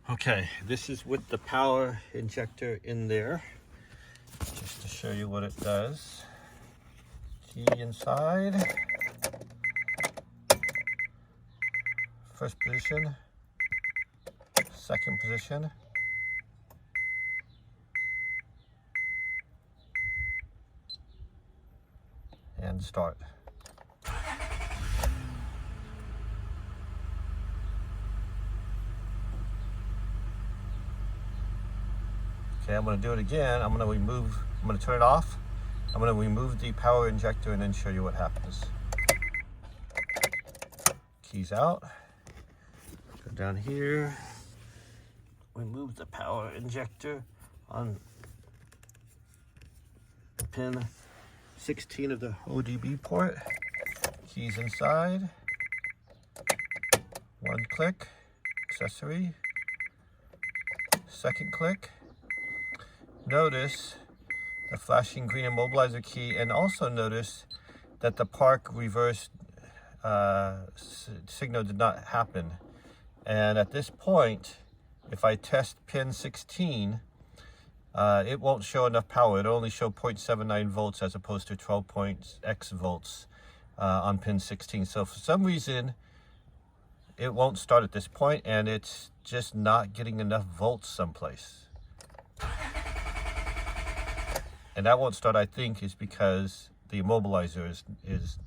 Okay, this is with the power injector in there. Just to show you what it does. Key inside. First position. Second position. And start. Okay, I'm going to do it again. I'm going to turn it off. I'm going to remove the power injector and then show you what happens. Keys out. Go down here. Remove the power injector on pin 16 of the ODB port. Keys inside. One click. Accessory. Second click. Notice the flashing green immobilizer key, and also notice that the park reverse signal did not happen. And at this point, if I test pin 16, it won't show enough power. It'll only show 0.79 volts as opposed to 12.x volts on pin 16. So for some reason, it won't start at this point, and it's just not getting enough volts someplace. And that won't start, I think, is because the immobilizer is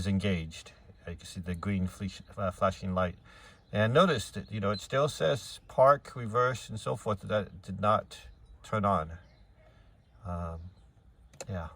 engaged. You can see the green flashing light. And notice that, you know, it still says park, reverse, and so forth. That did not turn on. Yeah.